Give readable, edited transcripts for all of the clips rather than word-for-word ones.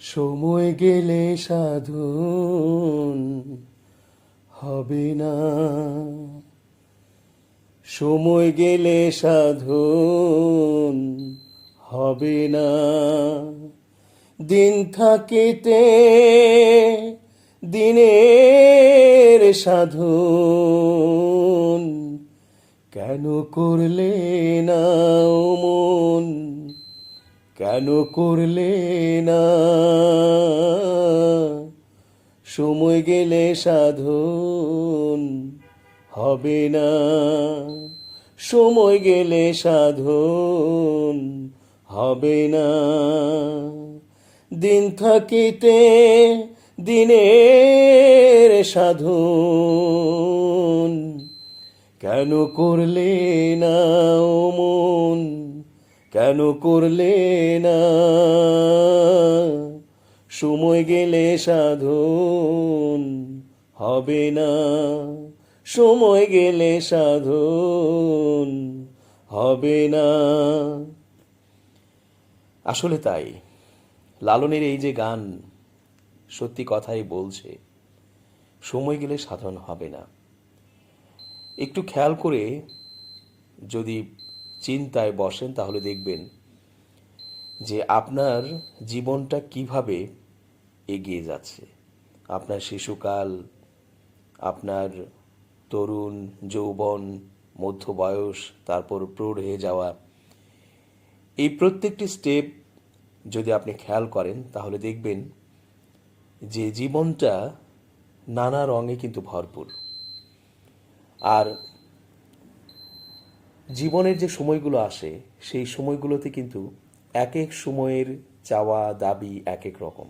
সময় গেলে সাধন হবে না, সময় গেলে সাধন হবে না। দিন থাকিতে দিনের সাধন কেন করলে না ও মন, কেন করলে না? সময় গেলে সাধন হবে না, সময় গেলে সাধন হবে না। দিন থাকিতে দিনের সাধন কেন করলে না ও মন, কেন করলে না? সময় গেলে সাধন হবে না, সময় গেলে সাধন হবে না। আসলে তাই, লালনের এই যে গান সত্যি কথাই বলছে, সময় গেলে সাধন হবে না। একটু খেয়াল করে যদি চিন্তায় বসেন তাহলে দেখবেন যে আপনার জীবনটা কিভাবে এগিয়ে যাচ্ছে। আপনার শিশুকাল, আপনার তরুণ, যৌবন, মধ্য বয়স, তারপর প্রৌঢ় হয়ে যাওয়া, এই প্রত্যেকটি স্টেপ যদি আপনি খেয়াল করেন তাহলে দেখবেন যে জীবনটা নানা রঙে কিন্তু ভরপুর। আর জীবনের যে সময়গুলো আসে সেই সময়গুলোতে কিন্তু এক এক সময়ের চাওয়া দাবি এক এক রকম,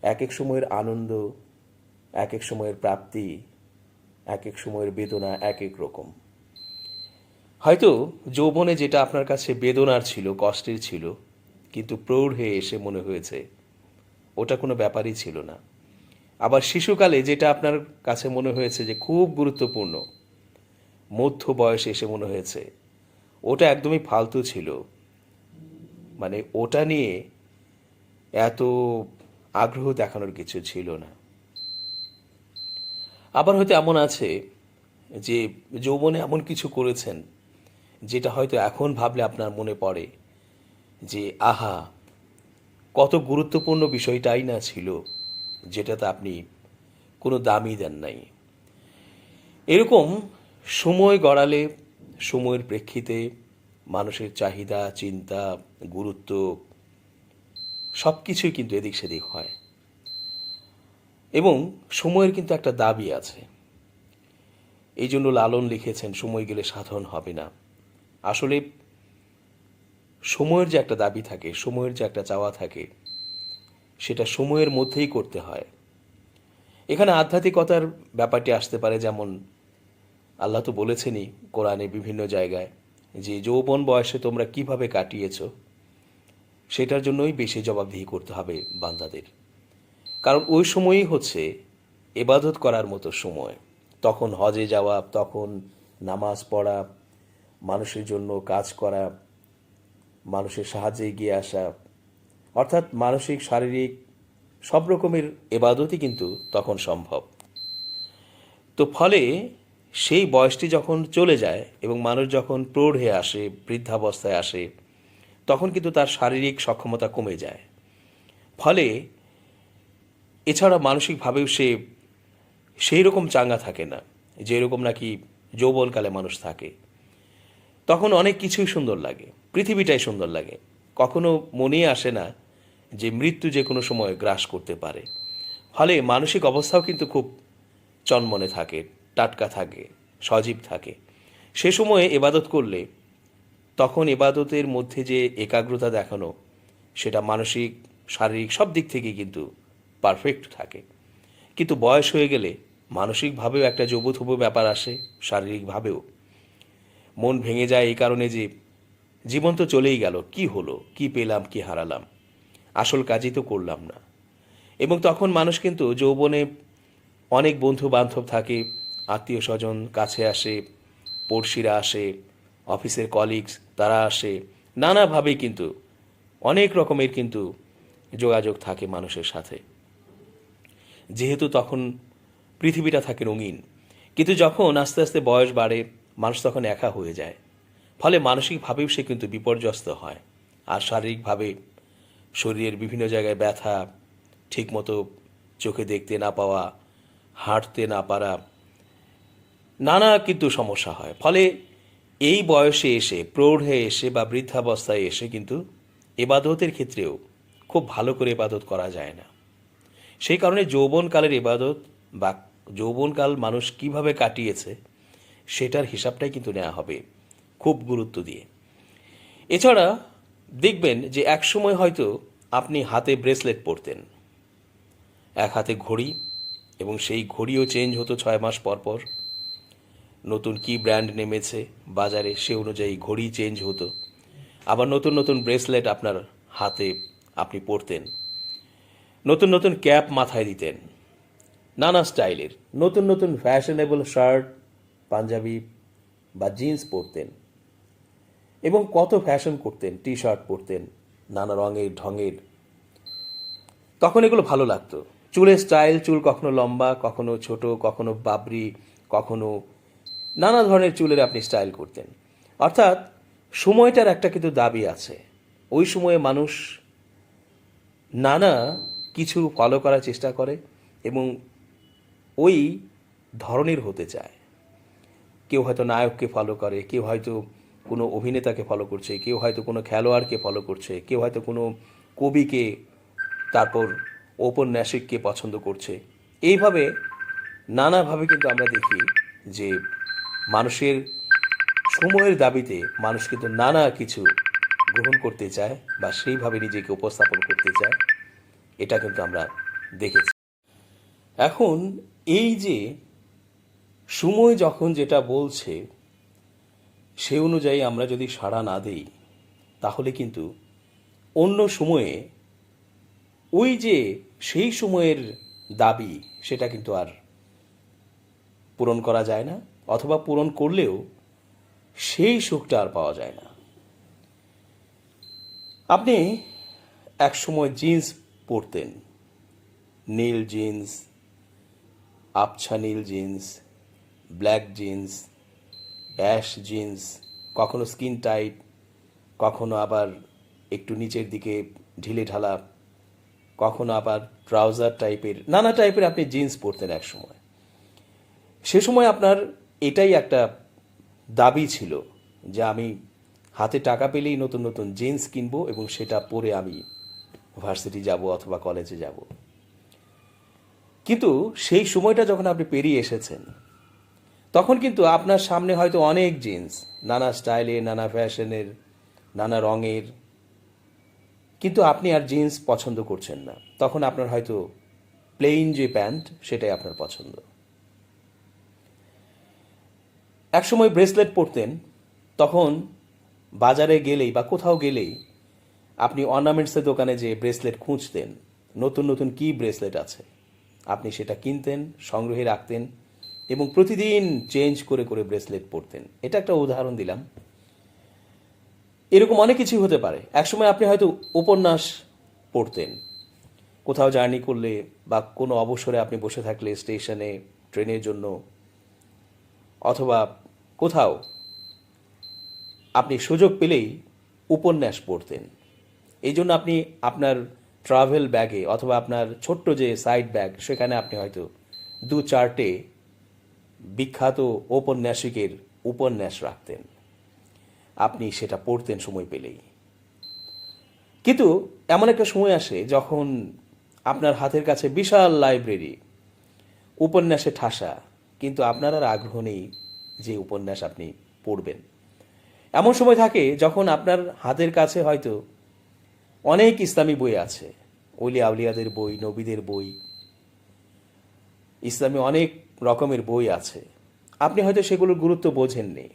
এক এক সময়ের আনন্দ, এক এক সময়ের প্রাপ্তি, এক এক সময়ের বেদনা এক এক রকম। হয়তো যৌবনে যেটা আপনার কাছে বেদনার ছিল, কষ্টের ছিল, কিন্তু প্রৌঢ়ে এসে মনে হয়েছে ওটা কোনো ব্যাপারই ছিল না। আবার শিশুকালে যেটা আপনার কাছে মনে হয়েছে যে খুব গুরুত্বপূর্ণ, মধ্য বয়সে এসে মনে হয়েছে ওটা একদমই ফালতু ছিল, মানে ওটা নিয়ে এত আগ্রহ দেখানোর কিছু ছিল না। আবার হয়তো এমন আছে যে যৌবনে এমন কিছু করেছেন যেটা হয়তো এখন ভাবলে আপনার মনে পড়ে যে আহা, কত গুরুত্বপূর্ণ বিষয়টাই না ছিল, যেটাতে আপনি কোনো দামই দেন নাই। এরকম সময় গড়ালে সময়ের প্রেক্ষিতে মানুষের চাহিদা, চিন্তা, গুরুত্ব সব কিছুই কিন্তু এদিক সেদিক হয়, এবং সময়ের কিন্তু একটা দাবি আছে। এই জন্য লালন লিখেছেন সময় গেলে সাধন হবে না। আসলে সময়ের যে একটা দাবি থাকে, সময়ের যে একটা চাওয়া থাকে, সেটা সময়ের মধ্যেই করতে হয়। এখানে আধ্যাত্মিকতার ব্যাপারটি আসতে পারে, যেমন আল্লাহ তো বলেছেনই কোরআনে বিভিন্ন জায়গায় যে যৌবন বয়সে তোমরা কিভাবে কাটিয়েছ সেটার জন্যই বেশি জবাবদিহি করতে হবে বান্দাদের। কারণ ওই সময়ই হচ্ছে এবাদত করার মতো সময়। তখন হজে যাওয়া, তখন নামাজ পড়া, মানুষের জন্য কাজ করা, মানুষের সাহায্যে এগিয়ে আসা, অর্থাৎ মানসিক, শারীরিক সব রকমের এবাদতই কিন্তু তখন সম্ভব। তো ফলে সেই বয়সটি যখন চলে যায় এবং মানুষ যখন প্রৌঢ়ে আসে, বৃদ্ধাবস্থায় আসে, তখন কিন্তু তার শারীরিক সক্ষমতা কমে যায়। ফলে এছাড়া মানসিকভাবেও সে সেই রকম চাঙ্গা থাকে না যেরকম নাকি যৌবনকালে মানুষ থাকে। তখন অনেক কিছুই সুন্দর লাগে, পৃথিবীটাই সুন্দর লাগে। কখনো মনেই আসে না যে মৃত্যু যে কোনো সময় গ্রাস করতে পারে। ফলে মানসিক অবস্থাও কিন্তু খুব চনমনে থাকে, টাটকা থাকে, সজীব থাকে। সে সময়ে এবাদত করলে তখন এবাদতের মধ্যে যে একাগ্রতা দেখানো, সেটা মানসিক, শারীরিক সব দিক থেকে কিন্তু পারফেক্ট থাকে। কিন্তু বয়স হয়ে গেলে মানসিকভাবেও একটা জবুথবু ব্যাপার আসে, শারীরিকভাবেও মন ভেঙে যায় এই কারণে যে জীবন তো চলেই গেল, কি হলো, কি পেলাম, কি হারালাম, আসল কাজই তো করলাম না। এবং তখন মানুষ কিন্তু যৌবনে অনেক বন্ধু বান্ধব থাকে, আত্মীয় স্বজন কাছে আসে, পড়শিরা আসে, অফিসের কলিগস তারা আসে, নানাভাবেই কিন্তু অনেক রকমের কিন্তু যোগাযোগ থাকে মানুষের সাথে, যেহেতু তখন পৃথিবীটা থাকে রঙিন। কিন্তু যখন আস্তে আস্তে বয়স বাড়ে, মানুষ তখন একা হয়ে যায়, ফলে মানসিকভাবেও সে কিন্তু বিপর্যস্ত হয়। আর শারীরিকভাবে শরীরের বিভিন্ন জায়গায় ব্যথা, ঠিকমতো চোখে দেখতে না পাওয়া, হাঁটতে না পারা, নানা কিন্তু সমস্যা হয়। ফলে এই বয়সে এসে, প্রৌঢ়ে এসে বা বৃদ্ধাবস্থায় এসে কিন্তু এবাদতের ক্ষেত্রেও খুব ভালো করে ইবাদত করা যায় না। সেই কারণে যৌবনকালের ইবাদত বা যৌবনকাল মানুষ কিভাবে কাটিয়েছে সেটার হিসাবটাই কিন্তু নেওয়া হবে খুব গুরুত্ব দিয়ে। এছাড়া দেখবেন যে এক সময় হয়তো আপনি হাতে ব্রেসলেট পরতেন, এক হাতে ঘড়ি, এবং সেই ঘড়িও চেঞ্জ হতো 6 মাস পর পর। নতুন কি ব্র্যান্ড নেমেছে বাজারে সে অনুযায়ী ঘড়ি চেঞ্জ হতো। আবার নতুন নতুন ব্রেসলেট আপনার হাতে আপনি পরতেন, নতুন নতুন ক্যাপ মাথায় দিতেন, নানা স্টাইলের নতুন নতুন ফ্যাশনেবল শার্ট, পাঞ্জাবি বা জিন্স পরতেন, এবং কত ফ্যাশন করতেন, টি শার্ট পরতেন নানা রঙের ঢঙের। তখন এগুলো ভালো লাগতো। চুলের স্টাইল, চুল কখনো লম্বা, কখনো ছোট, কখনো বাবরি, কখনো নানা ধরনের চুলের আপনি স্টাইল করতেন। অর্থাৎ সময়টার একটা কিন্তু দাবি আছে। ওই সময়ে মানুষ নানা কিছু ফলো করার চেষ্টা করে এবং ওই ধরনের হতে চায়। কেউ হয়তো নায়ককে ফলো করে, কেউ হয়তো কোনো অভিনেতাকে ফলো করছে, কেউ হয়তো কোনো খেলোয়াড়কে ফলো করছে, কেউ হয়তো কোনো কবিকে, তারপর ঔপন্যাসিককে পছন্দ করছে। এইভাবে নানাভাবে কিন্তু আমরা দেখি যে মানুষের সময়ের দাবিতে মানুষ কিন্তু নানা কিছু গ্রহণ করতে চায় বা সেইভাবে নিজেকে উপস্থাপন করতে চায়। এটা কিন্তু আমরা দেখেছি। এখন এই যে সময় যখন যেটা বলছে সে অনুযায়ী আমরা যদি সাড়া না দেই, তাহলে কিন্তু অন্য সময়ে ওই যে সেই সময়ের দাবি সেটা কিন্তু আর পূরণ করা যায় না, অথবা পূরণ করলেও সেই সুখটা আর পাওয়া যায় না। আপনি এক সময় জিন্স পরতেন, নীল জিন্স, আবছা নীল jeans, black jeans, ash jeans, কখনো স্কিন টাইট, কখনো আবার একটু নিচের দিকে ঢিলে ঢালা, কখনো আবার ট্রাউজার টাইপের, নানা টাইপের আপনি জিন্স পরতেন এক সময়। সে সময় আপনার এটাই একটা দাবি ছিল যে আমি হাতে টাকা পেলেই নতুন নতুন জিন্স কিনবো এবং সেটা পরে আমি ভার্সিটি যাব অথবা কলেজে যাব। কিন্তু সেই সময়টা যখন আপনি পেরিয়ে এসেছেন, তখন কিন্তু আপনার সামনে হয়তো অনেক জিন্স, নানা স্টাইলের, নানা ফ্যাশনের, নানা রঙের, কিন্তু আপনি আর জিন্স পছন্দ করছেন না। তখন আপনার হয়তো প্লেইন যে প্যান্ট সেটাই আপনার পছন্দ। একসময় ব্রেসলেট পরতেন, তখন বাজারে গেলেই বা কোথাও গেলেই আপনি অর্নামেন্টসের দোকানে যে ব্রেসলেট খুঁজতেন, নতুন নতুন কি ব্রেসলেট আছে, আপনি সেটা কিনতেন, সংগ্রহে রাখতেন এবং প্রতিদিন চেঞ্জ করে করে ব্রেসলেট পরতেন। এটা একটা উদাহরণ দিলাম। এরকম অনেক কিছুই হতে পারে। একসময় আপনি হয়তো উপন্যাস পড়তেন, কোথাও জার্নি করলে বা কোনো অবসরে আপনি বসে থাকলে স্টেশনে, ট্রেনের জন্য, অথবা কোথাও আপনি সুযোগ পেলেই উপন্যাস পড়তেন। এই জন্য আপনি আপনার ট্রাভেল ব্যাগে অথবা আপনার ছোট্ট যে সাইড ব্যাগ, সেখানে আপনি হয়তো 2-4টে বিখ্যাত ঔপন্যাসিকের উপন্যাস রাখতেন। আপনি সেটা পড়তেন সময় পেলেই। কিন্তু এমন একটা সময় আসে যখন আপনার হাতের কাছে বিশাল লাইব্রেরি, উপন্যাসে ঠাসা, কিন্তু আপনার আর আগ্রহ নেই যে উপন্যাস আপনি পড়বেন। এমন সময় থাকে যখন আপনার হাতের কাছে হয়তো অনেক ইসলামী বই আছে, ওলি আউলিয়াদের বই, নবীদের বই, ইসলামী অনেক রকমের বই আছে। আপনি হয়তো সেগুলোর গুরুত্ব বোঝেননি।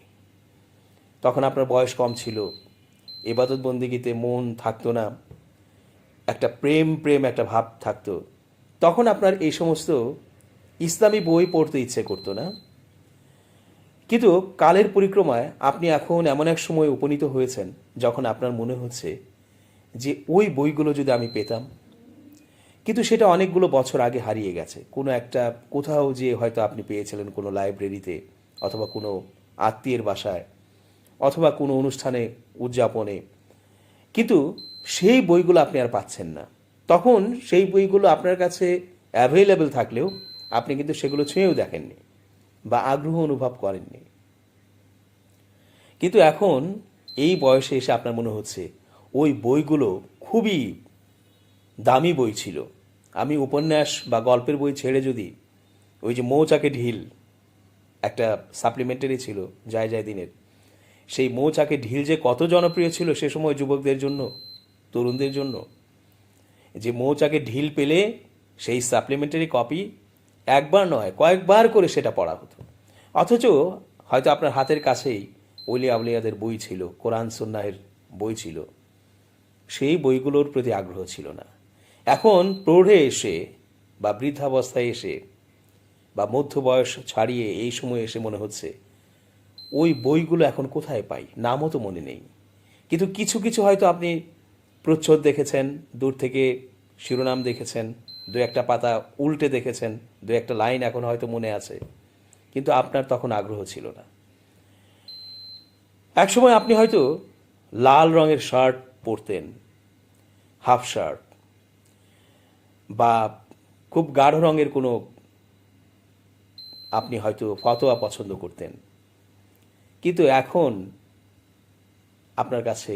তখন আপনার বয়স কম ছিল, ইবাদত বন্দিগিতে মন থাকতো না, একটা প্রেম প্রেম একটা ভাব থাকতো। তখন আপনার এই সমস্ত ইসলামী বই পড়তে ইচ্ছে করতো না। কিন্তু কালের পরিক্রমায় আপনি এখন এমন এক সময় উপনীত হয়েছেন যখন আপনার মনে হচ্ছে যে ওই বইগুলো যদি আমি পেতাম কিন্তু সেটা অনেকগুলো বছর আগে হারিয়ে গেছে। কোনো একটা কোথাও যে হয়তো আপনি পেয়েছিলেন কোনো লাইব্রেরিতে, অথবা কোনো আত্মীয়ের বাসায়, অথবা কোনো অনুষ্ঠানে, উদযাপনে। কিন্তু সেই বইগুলো আপনি আর পাচ্ছেন না। তখন সেই বইগুলো আপনার কাছে অ্যাভেলেবল থাকলেও আপনি কিন্তু সেগুলো ছুঁয়েও দেখেননি বা আগ্রহ অনুভব করেননি। কিন্তু এখন এই বয়সে এসে আপনার মনে হচ্ছে ওই বইগুলো খুবই দামি বই ছিল। আমি উপন্যাস বা গল্পের বই ছেড়ে যদি ওই যে মৌচাকে ঢিল একটা সাপ্লিমেন্টারি ছিল যায় যায় দিনের, সেই মৌচাকে ঢিল যে কত জনপ্রিয় ছিল সে সময় যুবকদের জন্য, তরুণদের জন্য, যে মৌচাকে ঢিল পেলে সেই সাপ্লিমেন্টারি কপি একবার নয় কয়েকবার করে সেটা পড়া হতো। অথচ হয়তো আপনার হাতের কাছেই ওলিয়া আউলিয়াদের বই ছিল, কোরআন সুন্নাহের বই ছিল, সেই বইগুলোর প্রতি আগ্রহ ছিল না। এখন প্রৌঢ়ে এসে বা বৃদ্ধাবস্থায় এসে বা মধ্য বয়স ছাড়িয়ে এই সময় এসে মনে হচ্ছে ওই বইগুলো এখন কোথায় পাই, নামও তো মনে নেই। কিন্তু কিছু কিছু হয়তো আপনি প্রচ্ছদ দেখেছেন, দূর থেকে শিরোনাম দেখেছেন, দু একটা পাতা উল্টে দেখেছেন, দু একটা লাইন এখন হয়তো মনে আছে, কিন্তু আপনার তখন আগ্রহ ছিল না। একসময় আপনি হয়তো লাল রঙের শার্ট পরতেন, হাফ শার্ট, বা খুব গাঢ় রঙের কোনো আপনি হয়তো ফতোয়া পছন্দ করতেন। কিন্তু এখন আপনার কাছে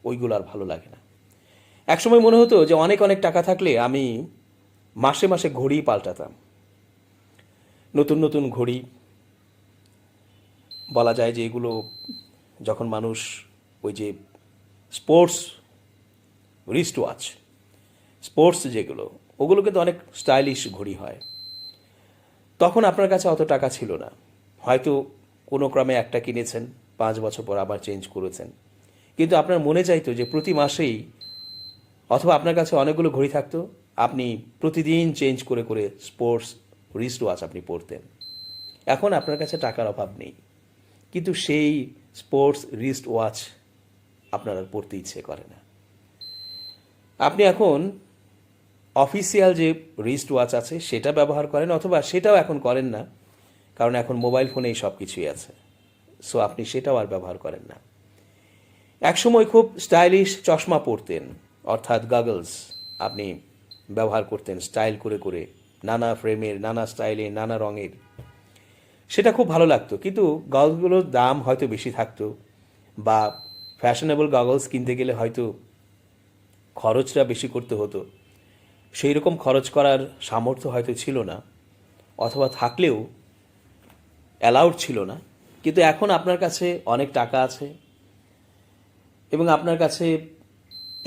ওইগুলো আর ভালো লাগে না। একসময় মনে হতো যে অনেক অনেক টাকা থাকলে আমি মাসে মাসে ঘড়ি পাল্টাতাম, নতুন নতুন ঘড়ি। বলা যায় যে এগুলো যখন মানুষ ওই যে স্পোর্টস রিস্ট ওয়াচ, স্পোর্টস যেগুলো, ওগুলো কিন্তু অনেক স্টাইলিশ ঘড়ি হয়। তখন আপনার কাছে অত টাকা ছিল না, হয়তো কোনো ক্রমে একটা কিনেছেন, 5 বছর পর আবার চেঞ্জ করেছেন। কিন্তু আপনার মনে চাইতো যে প্রতি মাসেই, অথবা আপনার কাছে অনেকগুলো ঘড়ি থাকতো, আপনি প্রতিদিন চেঞ্জ করে করে স্পোর্টস রিস্ট ওয়াচ আপনি পরতেন। এখন আপনার কাছে টাকার অভাব নেই, কিন্তু সেই স্পোর্টস রিস্ট ওয়াচ আপনার আর পরতে ইচ্ছে করে না। আপনি এখন অফিসিয়াল যে রিস্ট ওয়াচ আছে সেটা ব্যবহার করেন, অথবা সেটাও এখন করেন না, কারণ এখন মোবাইল ফোনেই সব কিছুই আছে। সো আপনি সেটাও আর ব্যবহার করেন না। একসময় খুব স্টাইলিশ চশমা পরতেন, অর্থাৎ গগলস আপনি ব্যবহার করতেন স্টাইল করে করে, নানা ফ্রেমের, নানা স্টাইলের, নানা রঙের। সেটা খুব ভালো লাগতো, কিন্তু গগলসগুলোর দাম হয়তো বেশি থাকতো, বা ফ্যাশনেবল গগলস কিনতে গেলে হয়তো খরচটা বেশি করতে হতো। সেই রকম খরচ করার সামর্থ্য হয়তো ছিল না, অথবা থাকলেও অ্যালাউড ছিল না। কিন্তু এখন আপনার কাছে অনেক টাকা আছে এবং আপনার কাছে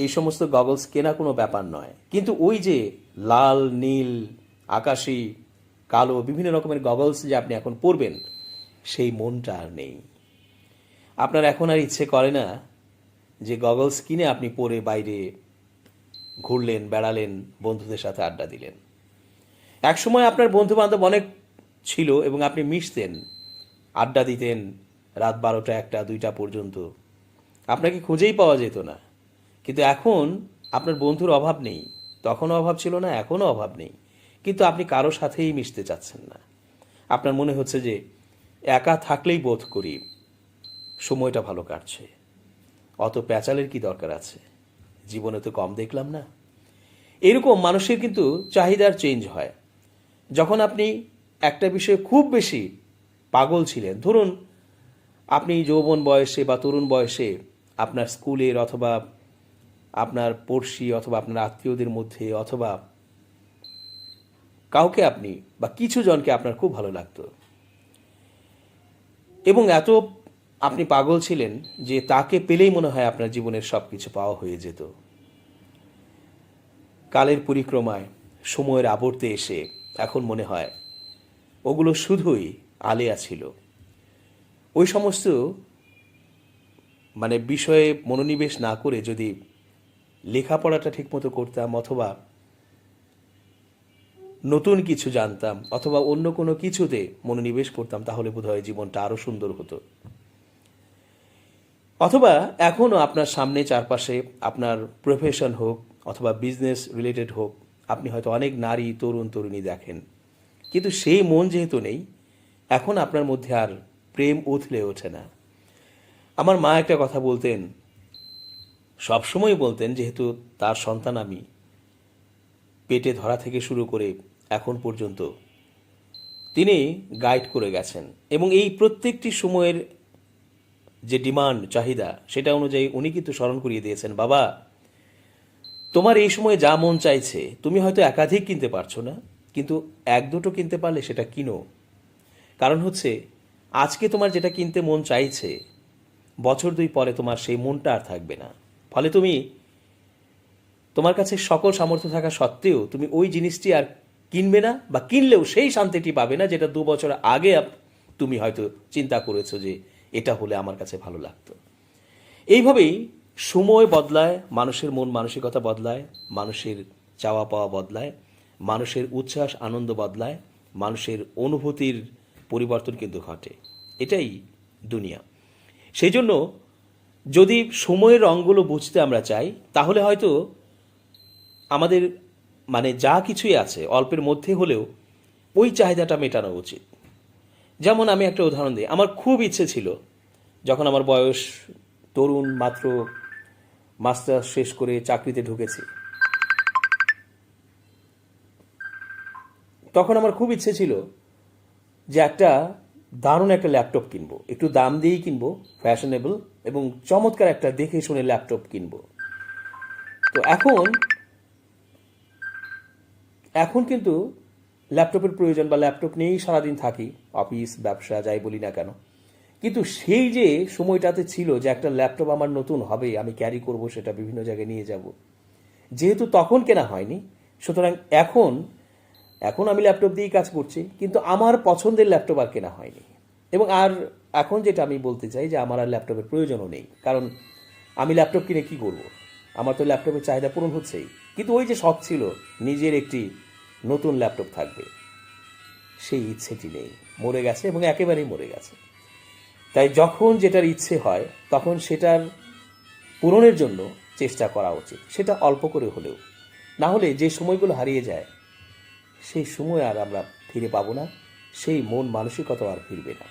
এই সমস্ত গগলস কেনা কোনো ব্যাপার নয়। কিন্তু ওই যে লাল, নীল, আকাশি, কালো বিভিন্ন রকমের গগলস যে আপনি এখন পরবেন, সেই মনটা আর নেই। আপনার এখন আর ইচ্ছে করে না যে গগলস কিনে আপনি পরে বাইরে ঘুরলেন, বেড়ালেন, বন্ধুদের সাথে আড্ডা দিলেন। একসময় আপনার বন্ধু বান্ধব অনেক ছিল এবং আপনি মিশতেন, আড্ডা দিতেন রাত 12টা, 1টা, 2টা পর্যন্ত, আপনাকে খুঁজেই পাওয়া যেত না। কিন্তু এখন আপনার বন্ধুর অভাব নেই, তখনও অভাব ছিল না, এখনও অভাব নেই, কিন্তু আপনি কারো সাথেই মিশতে চাচ্ছেন না। আপনার মনে হচ্ছে যে একা থাকলেই বোধ করি সময়টা ভালো কাটছে, অত প্যাচালের কি দরকার আছে, জীবনে তো কম দেখলাম না। এরকম মানুষের কিন্তু চাহিদার চেঞ্জ হয়। যখন আপনি একটা বিষয়ে খুব বেশি পাগল ছিলেন, ধরুন আপনি যৌবন বয়সে বা তরুণ বয়সে আপনার স্কুলের, অথবা আপনার পড়শি, অথবা আপনার আত্মীয়দের মধ্যে, অথবা কাউকে আপনি বা কিছু জনকে আপনার খুব ভালো লাগতো, এবং এত আপনি পাগল ছিলেন যে তাকে পেলেই মনে হয় আপনার জীবনের সব কিছু পাওয়া হয়ে যেত। কালের পরিক্রমায়, সময়ের আবর্তে এসে এখন মনে হয় ওগুলো শুধুই আলেয়া ছিল। ওই সমস্ত বিষয়ে মনোনিবেশ না করে যদি লেখাপড়াটা ঠিকমতো করতাম, অথবা নতুন কিছু জানতাম, অথবা অন্য কোনো কিছুতে মনোনিবেশ করতাম, তাহলে বোধহয় জীবনটা আরও সুন্দর হতো। অথবা এখনও আপনার সামনে চারপাশে আপনার প্রফেশন হোক, অথবা বিজনেস রিলেটেড হোক, আপনি হয়তো অনেক নারী তরুণ তরুণী দেখেন, কিন্তু সেই মন যেহেতু নেই, এখন আপনার মধ্যে আর প্রেম উথলে ওঠে না। আমার মা একটা কথা বলতেন, সবসময় বলতেন, যেহেতু তার সন্তান আমি, পেটে ধরা থেকে শুরু করে এখন পর্যন্ত তিনি গাইড করে গেছেন, এবং এই প্রত্যেকটি সময়ের যে ডিমান্ড, চাহিদা, সেটা অনুযায়ী উনি কিন্তু স্মরণ করিয়ে দিয়েছেন, বাবা, তোমার এই সময়ে যা মন চাইছে, তুমি হয়তো একাধিক কিনতে পারছো না, কিন্তু এক দুটো কিনতে পারলে সেটা কিনো। কারণ হচ্ছে, আজকে তোমার যেটা কিনতে মন চাইছে, বছর দুই পরে তোমার সেই মনটা আর থাকবে না। ফলে তুমি, তোমার কাছে সকল সামর্থ্য থাকা সত্ত্বেও তুমি ওই জিনিসটি আর কিনবে না, বা কিনলেও সেই শান্তিটি পাবে না যেটা 2 বছর আগে তুমি হয়তো চিন্তা করেছো যে এটা হলে আমার কাছে ভালো লাগতো। এইভাবেই সময় বদলায়, মানুষের মন মানসিকতা বদলায়, মানুষের চাওয়া পাওয়া বদলায়, মানুষের উচ্ছ্বাস আনন্দ বদলায়, মানুষের অনুভূতির পরিবর্তন কিন্তু ঘটে। এটাই দুনিয়া। সেই জন্য যদি সময়ের রঙগুলো বুঝতে আমরা চাই, তাহলে হয়তো আমাদের মানে যা কিছুই আছে অল্পের মধ্যে হলেও ওই চাহিদাটা মেটানো উচিত। যেমন আমি একটা উদাহরণ দিই, আমার খুব ইচ্ছে ছিল, যখন আমার বয়স তরুণ, মাত্র মাস্টার্স শেষ করে চাকরিতে ঢুকেছি, তখন আমার খুব ইচ্ছে ছিল যে একটা দারুণ একটা ল্যাপটপ কিনবো, একটু দাম দিয়েই কিনবো, ফ্যাশনেবল এবং চমৎকার একটা দেখে শুনে ল্যাপটপ কিনবো। তো এখন কিন্তু ল্যাপটপের প্রয়োজন, বা ল্যাপটপ নিয়েই সারাদিন থাকি, অফিস ব্যবসা যাই বলি না কেন। কিন্তু সেই যে সময়টাতে ছিল যে একটা ল্যাপটপ আমার নতুন হবে, আমি ক্যারি করব, সেটা বিভিন্ন জায়গায় নিয়ে যাব, যেহেতু তখন কেনা হয়নি, সুতরাং এখন আমি ল্যাপটপ দিয়েই কাজ করছি, কিন্তু আমার পছন্দের ল্যাপটপ আর কেনা হয়নি। এবং এখন যেটা আমি বলতে চাই যে আমার আর ল্যাপটপের প্রয়োজনও নেই, কারণ আমি ল্যাপটপ কিনে কি করব, আমার তো ল্যাপটপের চাহিদা পূরণ হচ্ছেই। কিন্তু ওই যে শখ ছিল নিজের একটি নতুন ল্যাপটপ থাকবে, সেই ইচ্ছেটি নেই, মরে গেছে, এবং একেবারেই মরে গেছে। তাই যখন যেটার ইচ্ছে হয় তখন সেটার পূরণের জন্য চেষ্টা করা উচিত, সেটা অল্প করে হলেও। না হলে যে সময়গুলো হারিয়ে যায়, সেই সময় আর আমরা ফিরে পাবো না, সেই মন মানসিকতা আর ফিরবে না।